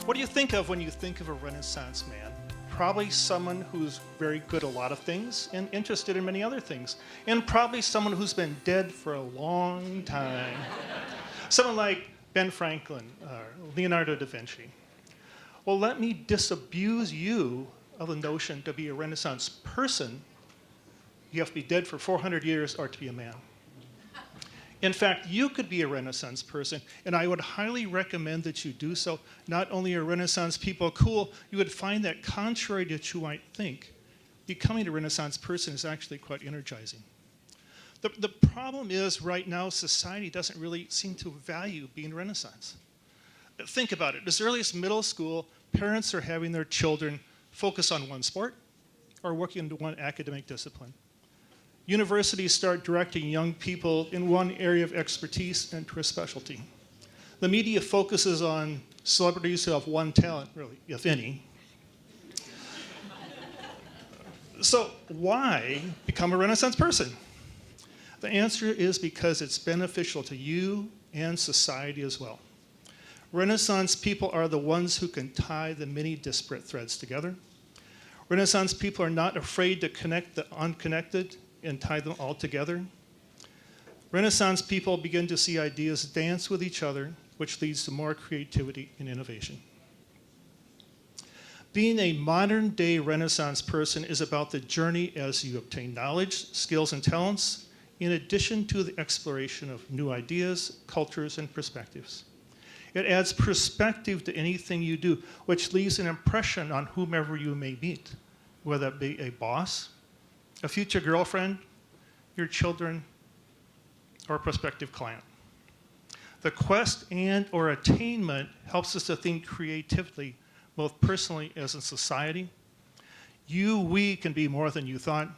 What do you think of when you think of a Renaissance man? Probably someone who's very good at a lot of things and interested in many other things. And probably someone who's been dead for a long time. Someone like Ben Franklin or Leonardo da Vinci. Well, let me disabuse you of the notion to be a Renaissance person, you have to be dead for 400 years or to be a man. In fact, you could be a Renaissance person, and I would highly recommend that you do so. Not only are Renaissance people cool, you would find that contrary to what you might think, becoming a Renaissance person is actually quite energizing. The problem is right now society doesn't really seem to value being Renaissance. Think about it. As early as middle school, parents are having their children focus on one sport or working into one academic discipline. Universities start directing young people in one area of expertise into a specialty. The media focuses on celebrities who have one talent, really, if any. So why become a Renaissance person? The answer is because it's beneficial to you and society as well. Renaissance people are the ones who can tie the many disparate threads together. Renaissance people are not afraid to connect the unconnected and tie them all together. Renaissance people begin to see ideas dance with each other, which leads to more creativity and innovation. Being a modern day Renaissance person is about the journey as you obtain knowledge, skills, and talents, in addition to the exploration of new ideas, cultures, and perspectives. It adds perspective to anything you do, which leaves an impression on whomever you may meet, whether it be a boss, a future girlfriend, your children, or a prospective client. The quest and or attainment helps us to think creatively, both personally as in society. We can be more than you thought,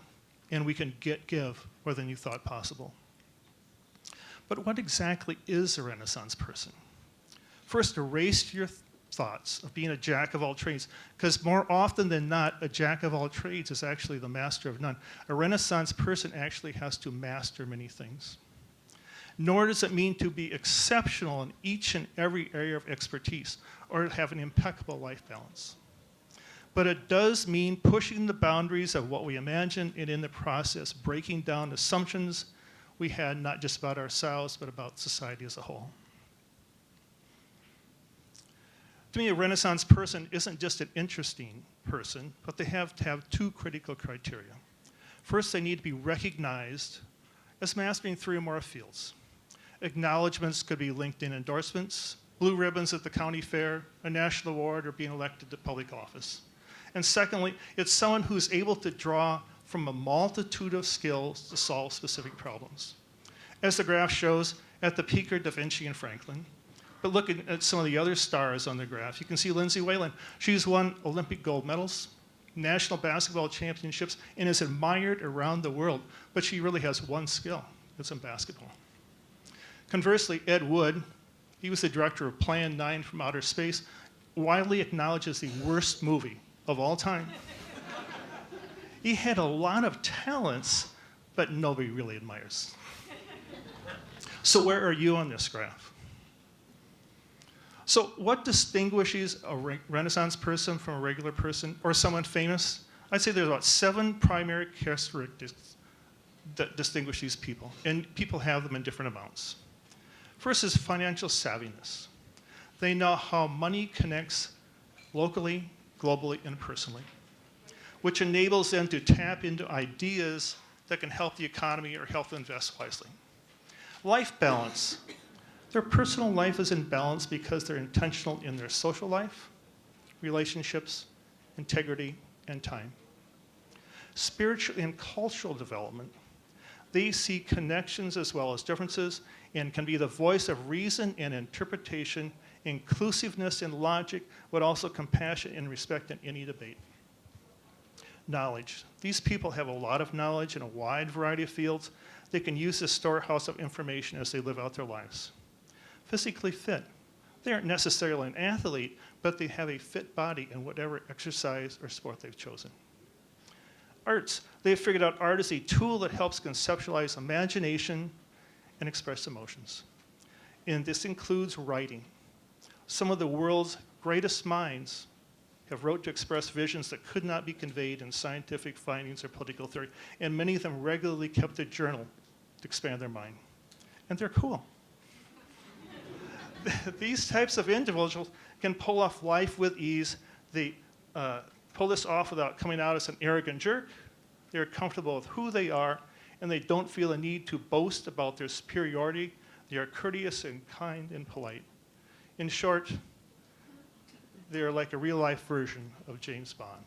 and we can give more than you thought possible. But what exactly is a Renaissance person? First, erase your thoughts of being a jack of all trades, because more often than not, a jack of all trades is actually the master of none. A Renaissance person actually has to master many things. Nor does it mean to be exceptional in each and every area of expertise or to have an impeccable life balance. But it does mean pushing the boundaries of what we imagine and in the process breaking down assumptions we had not just about ourselves but about society as a whole. To me, a Renaissance person isn't just an interesting person, but they have to have two critical criteria. First, they need to be recognized as mastering 3 or more fields. Acknowledgements could be LinkedIn endorsements, blue ribbons at the county fair, a national award, or being elected to public office. And secondly, it's someone who's able to draw from a multitude of skills to solve specific problems. As the graph shows, at the peak are Da Vinci and Franklin. But look at some of the other stars on the graph. You can see Lindsay Whalen. She's won Olympic gold medals, national basketball championships, and is admired around the world. But she really has one skill. It's in basketball. Conversely, Ed Wood, he was the director of Plan 9 from Outer Space, widely acknowledged as the worst movie of all time. He had a lot of talents, but nobody really admires. So where are you on this graph? So what distinguishes a Renaissance person from a regular person or someone famous? I'd say there's about 7 primary characteristics that distinguish these people, and people have them in different amounts. First is financial savviness. They know how money connects locally, globally, and personally, which enables them to tap into ideas that can help the economy or help them invest wisely. Life balance. Their personal life is in balance because they're intentional in their social life, relationships, integrity, and time. Spiritual and cultural development. They see connections as well as differences and can be the voice of reason and interpretation, inclusiveness and logic, but also compassion and respect in any debate. Knowledge. These people have a lot of knowledge in a wide variety of fields. They can use this storehouse of information as they live out their lives. Physically fit. They aren't necessarily an athlete, but they have a fit body in whatever exercise or sport they've chosen. Arts. They've figured out art is a tool that helps conceptualize imagination and express emotions. And this includes writing. Some of the world's greatest minds have wrote to express visions that could not be conveyed in scientific findings or political theory, and many of them regularly kept a journal to expand their mind. And they're cool. These types of individuals can pull off life with ease. They pull this off without coming out as an arrogant jerk. They're comfortable with who they are, and they don't feel a need to boast about their superiority. They are courteous and kind and polite. In short, they're like a real-life version of James Bond.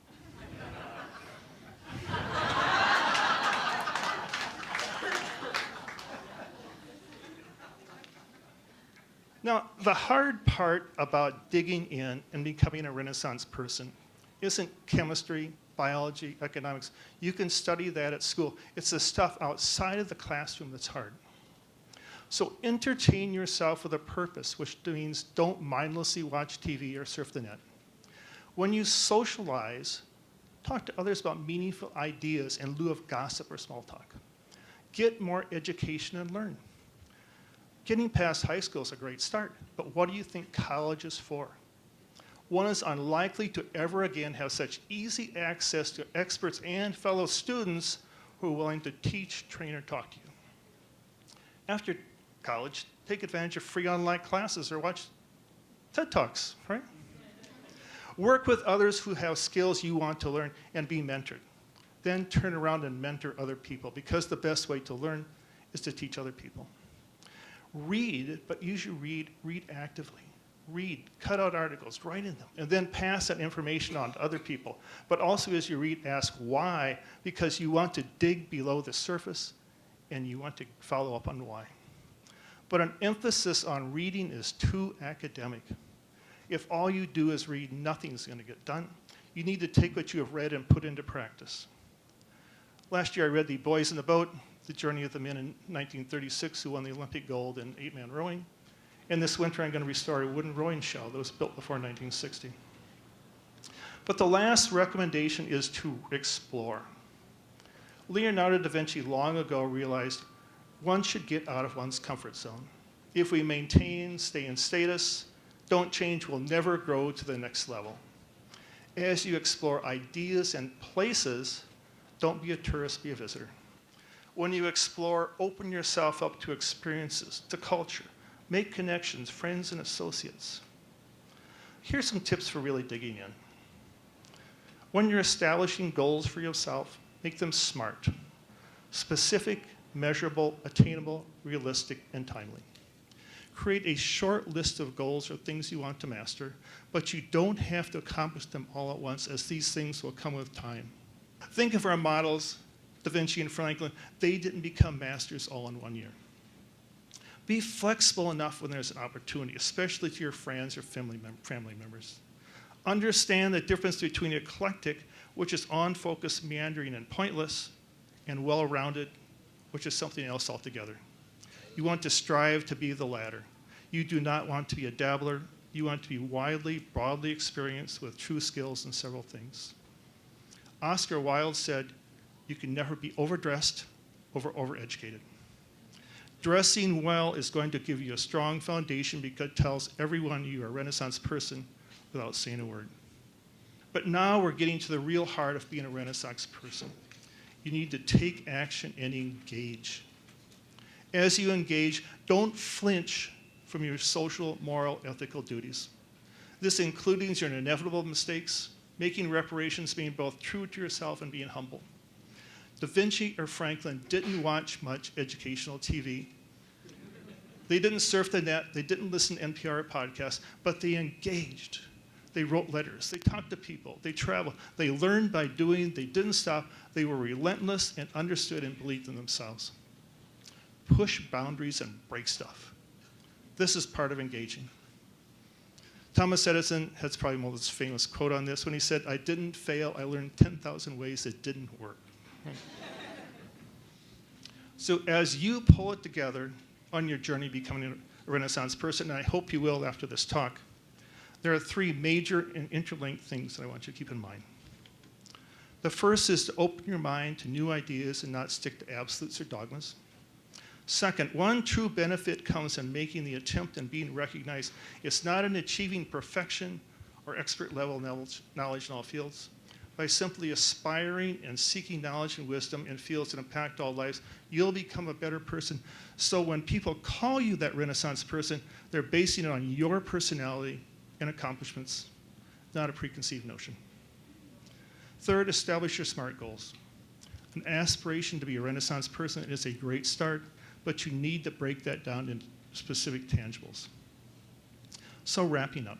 Now, the hard part about digging in and becoming a Renaissance person isn't chemistry, biology, economics. You can study that at school. It's the stuff outside of the classroom that's hard. So entertain yourself with a purpose, which means don't mindlessly watch TV or surf the net. When you socialize, talk to others about meaningful ideas in lieu of gossip or small talk. Get more education and learn. Getting past high school is a great start, but what do you think college is for? One is unlikely to ever again have such easy access to experts and fellow students who are willing to teach, train, or talk to you. After college, take advantage of free online classes or watch TED Talks, right? Work with others who have skills you want to learn and be mentored. Then turn around and mentor other people, because the best way to learn is to teach other people. Read, but use your read actively. Read, cut out articles, write in them, and then pass that information on to other people. But also as you read, ask why, because you want to dig below the surface and you want to follow up on why. But an emphasis on reading is too academic. If all you do is read, nothing's going to get done. You need to take what you have read and put into practice. Last year I read The Boys in the Boat, the journey of the men in 1936 who won the Olympic gold in 8-man rowing. And this winter I'm going to restore a wooden rowing shell that was built before 1960. But the last recommendation is to explore. Leonardo da Vinci long ago realized one should get out of one's comfort zone. If we maintain, stay in status, don't change, we'll never grow to the next level. As you explore ideas and places, don't be a tourist, be a visitor. When you explore, open yourself up to experiences, to culture. Make connections, friends and associates. Here's some tips for really digging in. When you're establishing goals for yourself, make them SMART. Specific, measurable, attainable, realistic, and timely. Create a short list of goals or things you want to master, but you don't have to accomplish them all at once, as these things will come with time. Think of our models, Da Vinci and Franklin. They didn't become masters all in 1 year. Be flexible enough when there's an opportunity, especially to your friends or family members. Understand the difference between eclectic, which is on-focus, meandering, and pointless, and well-rounded, which is something else altogether. You want to strive to be the latter. You do not want to be a dabbler. You want to be widely, broadly experienced with true skills in several things. Oscar Wilde said, you can never be overdressed or overeducated. Dressing well is going to give you a strong foundation because it tells everyone you're a Renaissance person without saying a word. But now we're getting to the real heart of being a Renaissance person. You need to take action and engage. As you engage, don't flinch from your social, moral, ethical duties. This includes your inevitable mistakes, making reparations, being both true to yourself and being humble. Da Vinci or Franklin didn't watch much educational TV. They didn't surf the net, they didn't listen to NPR podcasts, but they engaged. They wrote letters, they talked to people, they traveled, they learned by doing, they didn't stop, they were relentless and understood and believed in themselves. Push boundaries and break stuff. This is part of engaging. Thomas Edison has probably the most famous quote on this when he said, "I didn't fail, I learned 10,000 ways it didn't work." So as you pull it together on your journey becoming a Renaissance person, and I hope you will after this talk, there are three major and interlinked things that I want you to keep in mind. The first is to open your mind to new ideas and not stick to absolutes or dogmas. Second, one true benefit comes in making the attempt and being recognized. It's not in achieving perfection, or expert level knowledge in all fields. By simply aspiring and seeking knowledge and wisdom in fields that impact all lives, you'll become a better person. So when people call you that Renaissance person, they're basing it on your personality and accomplishments, not a preconceived notion. Third, establish your SMART goals. An aspiration to be a Renaissance person is a great start, but you need to break that down into specific tangibles. So wrapping up,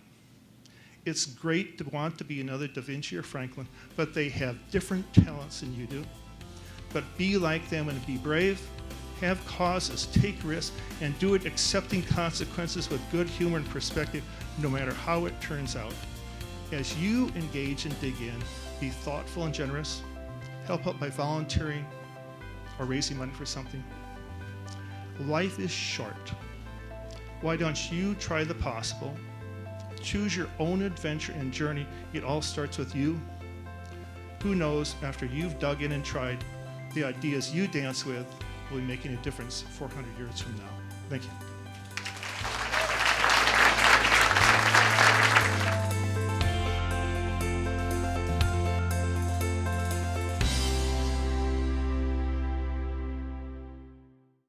it's great to want to be another Da Vinci or Franklin, but they have different talents than you do. But be like them and be brave, have causes, take risks, and do it accepting consequences with good humor and perspective, no matter how it turns out. As you engage and dig in, be thoughtful and generous, help out by volunteering or raising money for something. Life is short. Why don't you try the possible? Choose your own adventure and journey. It all starts with you. Who knows, after you've dug in and tried, the ideas you dance with will be making a difference 400 years from now. Thank you.